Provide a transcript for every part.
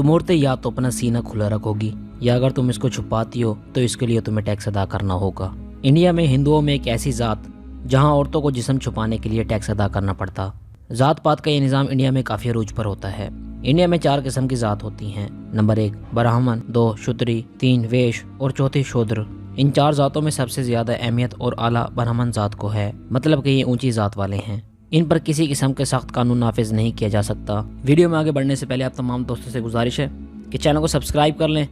तुम औरतें या तो अपना सीना खुला रखोगी या अगर तुम इसको छुपाती हो तो इसके लिए तुम्हें टैक्स अदा करना होगा। इंडिया में हिंदुओं में एक ऐसी ज़ात जहां औरतों को जिस्म छुपाने के लिए टैक्स अदा करना पड़ता। ज़ात पात का ये निज़ाम इंडिया में काफ़ी अरूज पर होता है। इंडिया में 4 किस्म की ज़ात होती हैं। नंबर 1 ब्राह्मण, 2 शूद्री, 3 वैश्य और चौथी शूद्र। इन 4 ज़ातों में सबसे ज़्यादा अहमियत और आला ब्राह्मण ज़ात को है, मतलब कि ये ऊंची ज़ात वाले हैं। इन पर किसी किस्म के सख्त कानून नाफिज नहीं किया जा सकता। वीडियो में आगे बढ़ने से पहले आप तमाम दोस्तों से गुजारिश है कि चैनल को सब्सक्राइब कर लें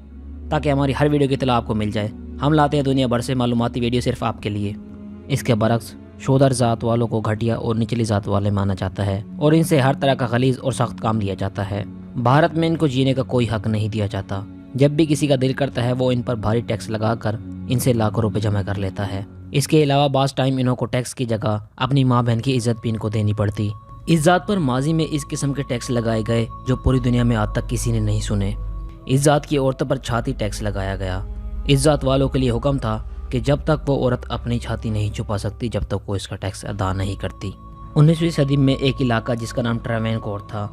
ताकि हमारी हर वीडियो की इत्तला आपको मिल जाए। हम लाते हैं दुनिया भर से मालूमाती वीडियो सिर्फ आपके लिए। इसके बरक्स शूदर ज़ात वालों को घटिया और निचली ज़ात वाले माना जाता है और इनसे हर तरह का गलीज और सख्त काम लिया जाता है। भारत में इनको जीने का कोई हक नहीं दिया जाता। जब भी किसी का दिल करता है वो इन पर भारी टैक्स लगाकर इनसे लाखों रुपए जमा कर लेता है। इसके अलावा बास टाइम इन्हों को टैक्स की जगह अपनी माँ बहन की इज्जत भी इनको देनी पड़ती। इस जात पर माजी में इस किस्म के टैक्स लगाए गए जो पूरी दुनिया में आज तक किसी ने नहीं सुने। इस जात की औरतों पर छाती टैक्स लगाया गया। इस जात वालों के लिए हुक्म था कि जब तक वो औरत अपनी छाती नहीं छुपा सकती जब तक वो इसका टैक्स अदा नहीं करती। 19वीं सदी में एक इलाका जिसका नाम ट्रावेनकोर था,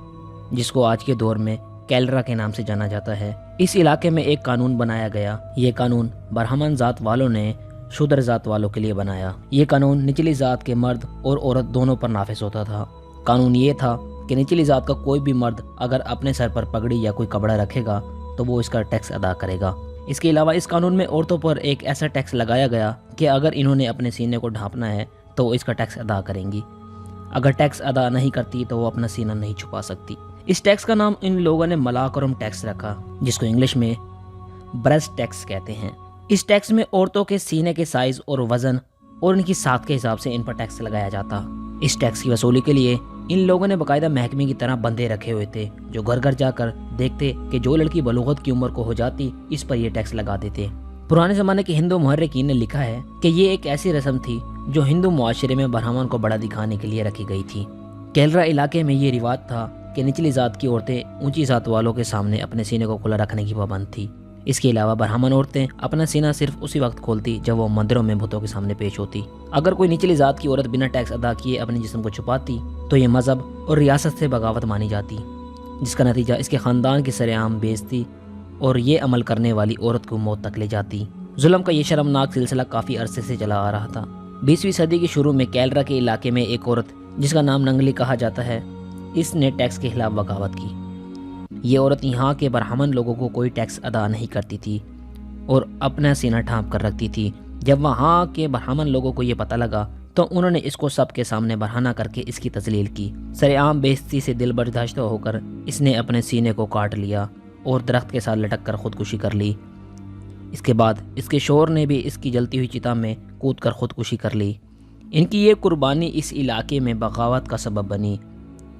जिसको आज के दौर में कैलरा के नाम से जाना जाता है, इस इलाके में एक कानून बनाया गया। ये कानून ब्राह्मण जात वालों ने शूद्र जात वालों के लिए बनाया। ये कानून निचली जात के मर्द और औरत दोनों पर नाफिज होता था। कानून ये था कि निचली जात का कोई भी मर्द अगर अपने सर पर पगड़ी या कोई कपड़ा रखेगा तो वो इसका टैक्स अदा करेगा। इसके अलावा इस कानून में औरतों पर एक ऐसा टैक्स लगाया गया कि अगर इन्होंने अपने सीने को ढांपना है तो वो इसका टैक्स अदा करेंगी। अगर टैक्स अदा नहीं करती तो वो अपना सीना नहीं छुपा सकती। इस टैक्स का नाम इन लोगों ने मलाकरम टैक्स रखा, जिसको इंग्लिश में ब्रेस्ट टैक्स कहते हैं। इस टैक्स में औरतों के सीने के साइज और वजन और इनकी साख के हिसाब से इन पर टैक्स लगाया जाता। इस टैक्स की वसूली के लिए इन लोगों ने बाकायदा महकमे की तरह बंदे रखे हुए थे जो घर घर जाकर देखते कि जो लड़की बलूगत की उम्र को हो जाती इस पर यह टैक्स लगा देते। पुराने जमाने के हिंदू मुहर्रिकीन ने लिखा है कि ये एक ऐसी रस्म थी जो हिंदू मुआशरे में ब्राह्मण को बड़ा दिखाने के लिए रखी गई थी। कैलरा इलाके में ये रिवाज था कि निचली जात की औरतें ऊंची जात वालों के सामने अपने सीने को खुला रखने की पाबंद थी। इसके अलावा ब्राह्मण औरतें अपना सीना सिर्फ उसी वक्त खोलती जब वो मंदिरों में भूतों के सामने पेश होती। अगर कोई निचली जात की औरत बिना टैक्स अदा किए अपने जिस्म को छुपाती तो ये मजहब और रियासत से बगावत मानी जाती, जिसका नतीजा इसके खानदान की सरेआम बेइज्जती और ये अमल करने वाली औरत को मौत तक ले जाती। जुल्म का ये शर्मनाक सिलसिला काफ़ी अरसे से चला आ रहा था। 20वीं सदी के शुरू में कैलरा के इलाके में एक औरत जिसका नाम नंगली कहा जाता है, इसने टैक्स के खिलाफ बगावत की। ये औरत यहाँ के ब्राह्मण लोगों को कोई टैक्स अदा नहीं करती थी और अपना सीना ढांप कर रखती थी। जब वहाँ के ब्राह्मण लोगों को ये पता लगा तो उन्होंने इसको सबके सामने बहाना करके इसकी तजलील की। सरेआम बेइज्जती से दिल बर्दाश्त होकर इसने अपने सीने को काट लिया और दरख्त के साथ लटक कर खुदकुशी कर ली। इसके बाद इसके शोहर ने भी इसकी जलती हुई चिता में कूद कर खुदकुशी कर ली। इनकी ये कुर्बानी इस इलाके में बगावत का सबब बनी,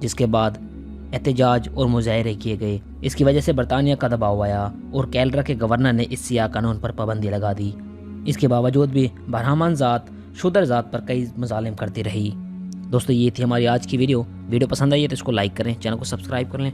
जिसके बाद एहतजाज और मुजाहरे किए गए। इसकी वजह से बरतानिया का दबाव आया और कैलरा के गवर्नर ने इस सियाह कानून पर पाबंदी लगा दी। इसके बावजूद भी ब्राह्मण जात शूद्र जात पर कई मजालिम करती रही। दोस्तों, ये थी हमारी आज की वीडियो पसंद आई है तो इसको लाइक करें, चैनल को सब्सक्राइब कर लें